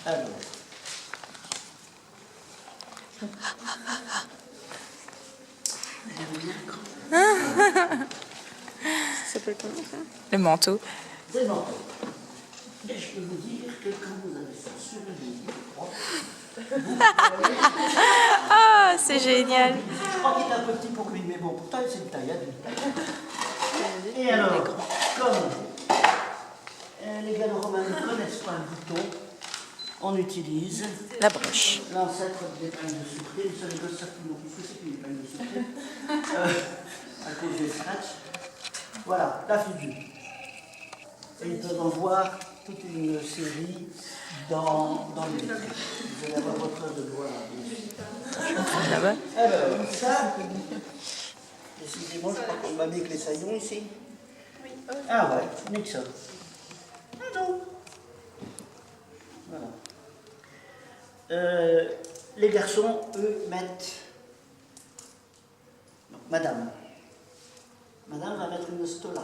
Alors. Ça s'appelle comment ça? Le manteau. Des manteaux. Et je peux vous dire que quand vous avez ça sur le lit propre, Ah, c'est génial. je crois qu'il est un peu petit pour lui, mais bon, pourtant c'est une taille adulte. Et alors, comme les gallo-romains ne connaissent pas le bouton, on utilise La broche. l'ancêtre des épingles de sûreté. Les seuls gosses savent plus non plus ce que c'est qu'une épingle de sûreté, à cause des scratchs. Voilà, la figure. Et ils peuvent en voir toute une série dans le livre. Vous allez avoir votre heure de gloire. Là-bas. Alors, ça, excusez-moi, je crois qu'on m'a mis que les saillons ici. Oui. Ah ouais, nique ça. Ah non. Voilà. Les garçons, eux, mettent... Non, madame. Madame va mettre une stola.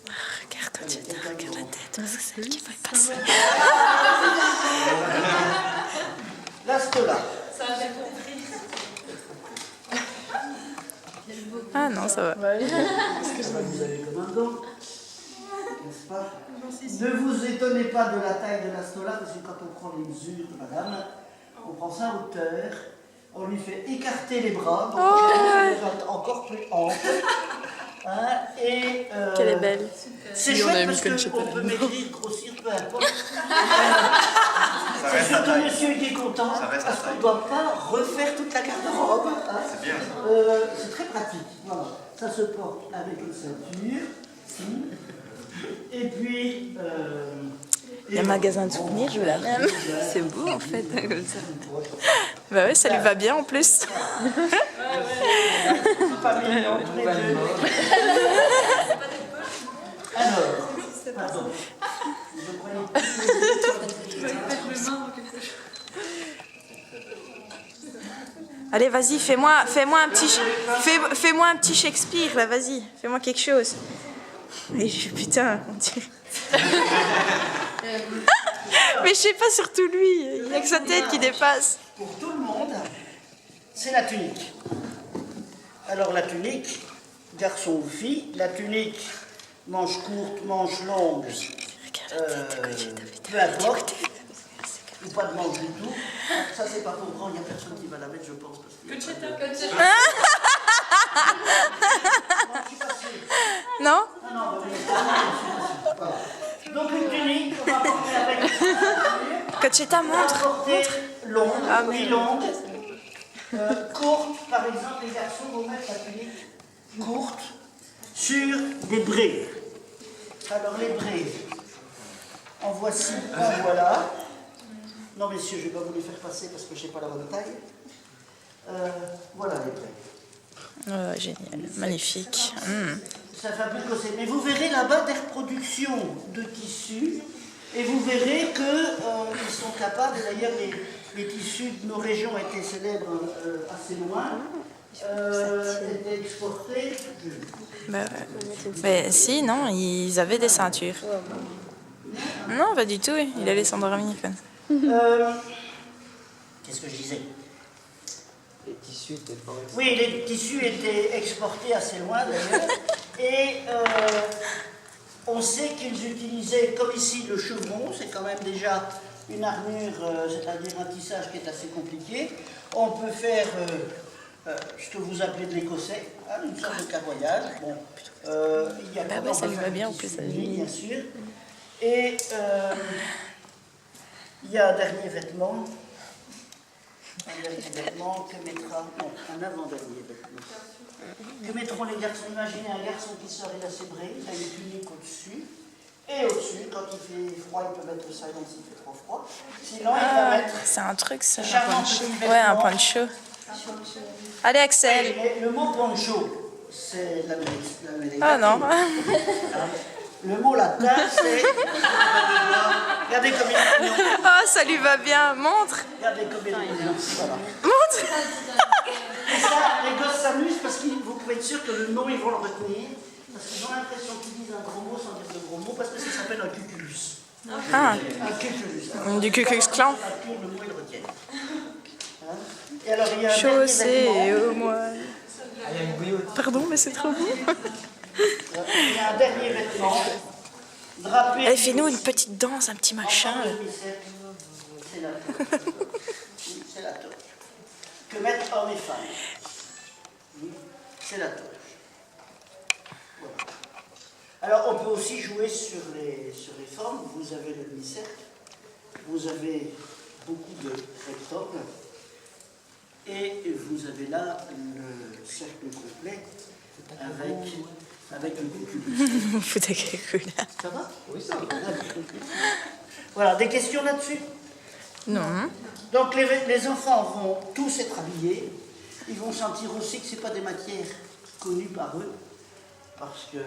Regarde, regarde la tête, parce que c'est elle qui va passer. La stola. Ah non, ça va. Vous avez comme un gant, n'est-ce pas? Ne vous étonnez pas de la taille de la stola, parce que quand on prend les mesures de madame, on prend sa hauteur, on lui fait écarter les bras, donc elle va être encore plus ample. Hein, et Qu'elle est belle. c'est chouette parce qu'on peut maigrir, grossir, peu importe. C'est surtout monsieur qui est content, parce qu'on ne doit pas refaire toute la garde-robe. Hein. C'est bien. C'est très pratique. Voilà. Ça se porte avec une ceinture. Et puis... Il y a un magasin de souvenirs, je veux la même. C'est beau en fait, comme ça. Bah ouais, ça lui va bien en plus. Pas mignon, tous les deux. Alors, pardon. Je croyais... Allez, vas-y, fais-moi un petit Shakespeare, là, vas-y. Fais-moi quelque chose. Et je putain, mon Dieu. Mais je sais pas, surtout lui. Il n'y a que sa tête qui dépasse. Pour tout le monde, c'est la tunique. Alors la tunique, garçon ou fille, la tunique, manche courte, manche longue, peu importe, ou pas de manche du tout. Ça c'est pas pour grand, il n'y a personne qui va la mettre, je pense. Non? Non, voilà. Donc une tunique, on va porter avec... Conchita, montre. Longue, Ah, oui, longue. Courte, par exemple, les garçons vont mettre la tunique courte sur des braies. Alors les braies, en voici un, voilà. Non messieurs, je ne vais pas vous les faire passer parce que je n'ai pas la bonne taille. Voilà les braies. Oh, génial, magnifique. Ça fabrique aussi. Mais vous verrez là-bas des reproductions de tissus et vous verrez qu'ils sont capables, d'ailleurs les tissus de nos régions étaient célèbres assez loin, étaient exportés. Bah, mais si, non, ils avaient des ceintures. Non, pas du tout, il allait s'endormir comme ça. Qu'est-ce que je disais? Les tissus étaient pas... Oui, les tissus étaient exportés assez loin d'ailleurs. Et on sait qu'ils utilisaient, comme ici, le chevron, c'est quand même déjà une armure, c'est-à-dire un tissage qui est assez compliqué. On peut faire ce que vous appelez de l'écossais, hein, une sorte de carroyage. Bon, il y a Bah ouais, ça lui va bien en plus. bien sûr. Et il y a un dernier vêtement. Un dernier vêtement que mettra... Non, un avant-dernier vêtement. Que mettront les garçons? Imaginez un garçon qui sort, il a ses braies, il a une tunique au-dessus. Et au-dessus, quand il fait froid, il peut mettre le saillon s'il fait trop froid. Sinon, il va mettre... C'est un truc, ça. Un poncho. Ouais, un poncho. Allez, Axel. Mais le mot poncho, c'est l'Amérique. Ah non. Le mot latin, c'est... Regardez comme il est mignon. Oh, ça lui va bien. Montre. Regardez comme il est mignon. Voilà. Montre. Et ça, les gosses s'amusent parce que vous pouvez être sûr que le nom, ils vont le retenir. Parce qu'ils ont l'impression qu'ils disent un gros mot sans dire de gros mots, parce que ça s'appelle un cuculus. Ah. Un cuculus. Du Ku Klux Klan. Le mot, ils le retiennent. Hein? Et alors, il y a un Chaussée dernier et vêtement. au moine. Ah, il y a une bouillotte. Pardon, mais c'est trop beau. Il y a un dernier vêtement. Drapé. Allez, fais-nous une petite danse, un petit machin. Enfant de demi-siècle, c'est la torche. Oui, c'est la torche. Que mettent hommes et femmes. Oui, c'est la torche. Voilà. Alors, on peut aussi jouer sur les formes. Vous avez le demi-cercle, vous avez beaucoup de rectangles, et vous avez là le cercle complet avec le cube. Fout à quelque chose là. Ça va? Oui, ça va. Voilà, des questions là-dessus? Non. Donc les enfants vont tous être habillés. Ils vont sentir aussi que ce n'est pas des matières connues par eux, parce que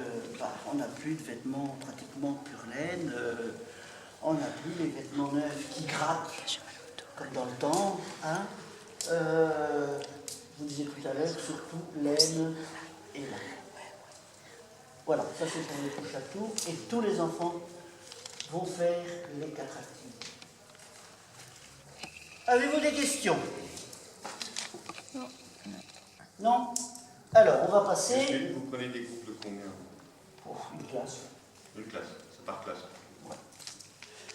on n'a plus de vêtements pratiquement pure laine, on n'a plus les vêtements neufs qui grattent comme dans le temps. Hein. Vous disiez tout à l'heure, surtout laine et lin. Voilà, ça c'est pour les touches à tout, et tous les enfants vont faire les 4 activités. Avez-vous des questions? Non. Non? Alors, on va passer... Vous prenez des groupes de combien? Une classe. Une classe, c'est par classe. Ouais.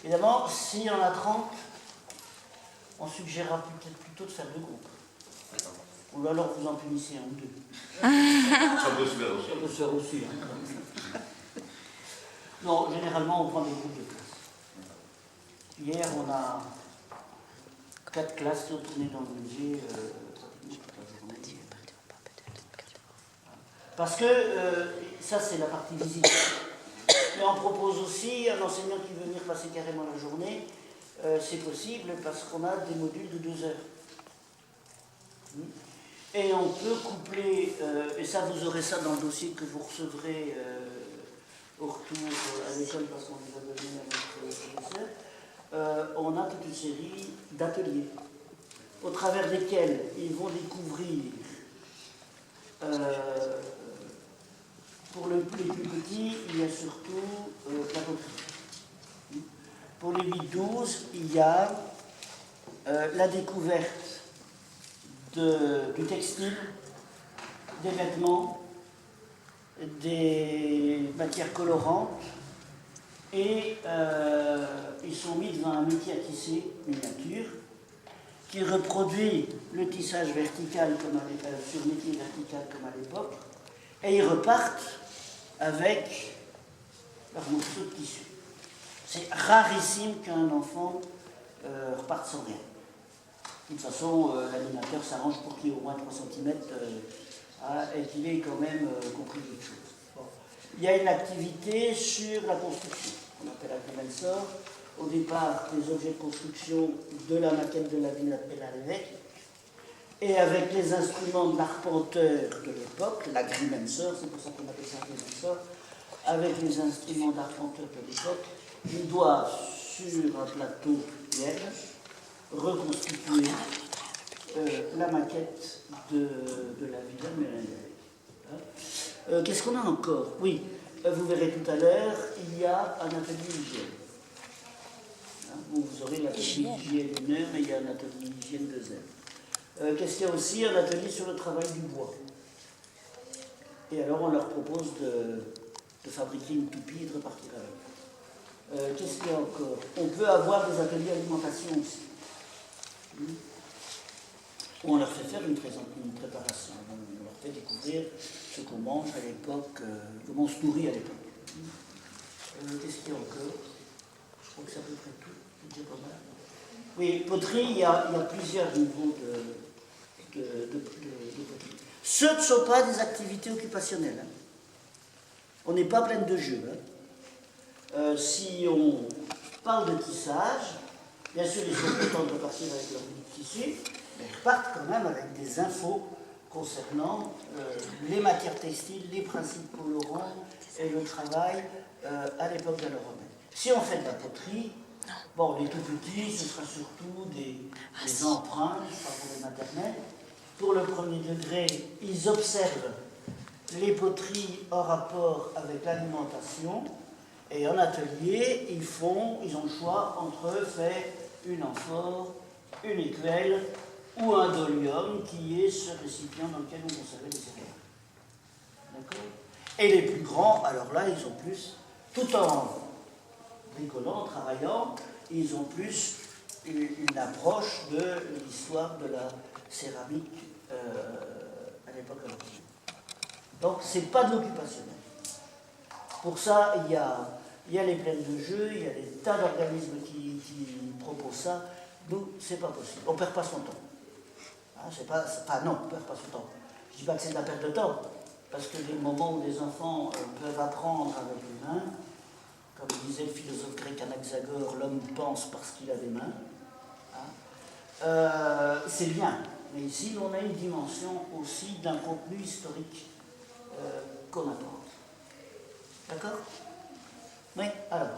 Évidemment, s'il y en a 30, on suggérera peut-être plutôt de faire 2 groupes. D'accord. Ou alors vous en punissez un ou 2. Ça peut se faire aussi. Ça peut se faire aussi. Hein. Non, généralement, on prend des groupes de classe. Hier, on a 4 classes qui ont tourné dans le musée pratiquement toute la journée. Parce que ça, c'est la partie visite. Mais on propose aussi un enseignant qui veut venir passer carrément la journée. C'est possible parce qu'on a des modules de 2 heures. Et on peut coupler, et ça vous aurez ça dans le dossier que vous recevrez au retour à l'école parce qu'on vous a donné à votre professeur, on a toute une série d'ateliers au travers desquels ils vont découvrir, pour les plus petits, il y a surtout la poterie. Pour les 8-12, il y a la découverte du textile, des vêtements, des matières colorantes, et ils sont mis devant un métier à tisser miniature qui reproduit le tissage vertical sur métier vertical comme à l'époque, et ils repartent avec leur morceau de tissu. C'est rarissime qu'un enfant reparte sans rien. De toute façon, l'animateur s'arrange pour qu'il y ait au moins 3 cm et qu'il ait quand même compris quelque chose. Bon. Il y a une activité sur la construction, qu'on appelle agrimensor. Au départ, les objets de construction de la maquette de la ville appelée à l'évêque, et avec les instruments de l'arpenteur de l'époque, l'agrimensor, c'est pour ça qu'on appelle ça agrimensor, avec les instruments d'arpenteur de l'époque, ils doivent, sur un plateau pierre, reconstituer la maquette de la villa Méringue. Qu'est-ce qu'on a encore? Oui, vous verrez tout à l'heure, il y a un atelier hygiène. Vous aurez l'atelier hygiène 1 heure, mais il y a un atelier hygiène 2 heures. Qu'est-ce qu'il y a aussi? Un atelier sur le travail du bois. Et alors on leur propose de fabriquer une toupie et de repartir avec. Qu'est-ce qu'il y a encore? On peut avoir des ateliers alimentation aussi. On leur fait faire une préparation, on leur fait découvrir ce qu'on mange à l'époque, comment on se nourrit à l'époque. Qu'est-ce qu'il y a encore? Je crois que c'est à peu près tout, c'est déjà pas mal. Oui, poterie, il y a plusieurs niveaux de poterie. Ce ne sont pas des activités occupationnelles. Hein. On n'est pas plein de jeux. Hein. Si on parle de tissage, bien sûr, ils sont contents de repartir avec leur bout de tissu, mais ils repartent quand même avec des infos concernant les matières textiles, les principes colorants et le travail à l'époque gallo-romaine. Si on fait de la poterie, bon, les tout petits, ce sera surtout des empreintes, pas pour les maternelles. Pour le premier degré, ils observent les poteries en rapport avec l'alimentation Et en atelier, ils ont le choix entre faire une amphore, une écuelle ou un dolium, qui est ce récipient dans lequel on conservait les céréales. D'accord? Et les plus grands, alors là, ils ont plus, tout en bricolant, en travaillant, ils ont plus une approche de l'histoire de la céramique à l'époque européenne. Donc, c'est pas de l'occupationnel. Pour ça, il y a les plaines de jeu, il y a des tas d'organismes qui proposent ça. Nous, c'est pas possible. On perd pas son temps. Hein, non, on perd pas son temps. Je dis pas que c'est de la perte de temps, parce que les moments où les enfants peuvent apprendre avec les mains, comme disait le philosophe grec Anaxagore, l'homme pense parce qu'il a des mains. Hein, c'est bien. Mais ici, on a une dimension aussi d'un contenu historique qu'on apporte. D'accord? Oui, alors.